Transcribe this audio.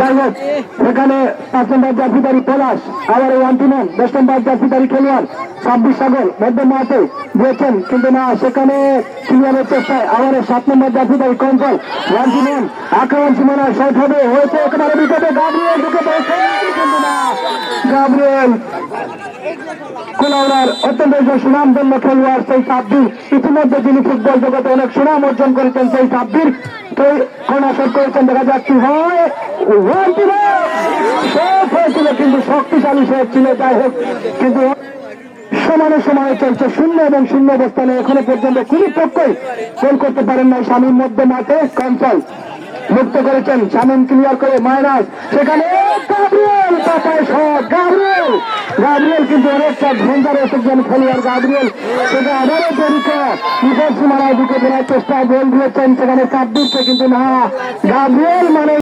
যাই হোক সেখানে 5 নম্বর জাফিদারি পলাশ, আবার এই ওয়ান্টিম্যান 10 নম্বর জাফিদারি খেলোয়াড় 26 সাগর মধ্য মাঠে দিয়েছেন, কিন্তু না সেখানে ক্লিয়ারের চেষ্টায় আবার 7 নম্বর জাফিদারি কন্ট্রোল ওয়ান্টিম্যান আক্রমণ সীমানায় শট হবে, হয়েছে একেবারে বিপদে গাব্রিয়েল ঢুকে পড়েছেন, কিন্তু না গাব্রিয়েল কুলাউড়ার অত্যন্ত সুনামধন্য খেলোয়াড় সেই সাব্বির, ইতিমধ্যে যিনি ফুটবল জগতে অনেক সুনাম অর্জন করেছেন সেই সাব্বির কর্নার করেছেন, দেখা যাচ্ছে হয় হয়েছিল কিন্তু শক্তিশালী শট ছিল। যাই হোক কিন্তু সমানে সমানে চলছে 0 এবং 0 অবস্থানে এখনো পর্যন্ত কোন পক্ষই গোল করতে পারেন নাই। শামীম মধ্য মাঠে কন্ট্রোল মুক্ত করেছেন, শামীম ক্লিয়ার করে মাইনাস, সেখানে গাব্রিয়েল পাতায় শট, গাব্রিয়েল কিন্তু অনেকটা ডেঞ্জারাস একজন খেলোয়াড় গাব্রিয়েল, সেটা আবারও জড়িত বিপদ সীমানায় ঢুকে ফেরার চেষ্টায় গোল দিয়েছেন সেখানে সাব্বিরকে, কিন্তু না গাব্রিয়েল মানে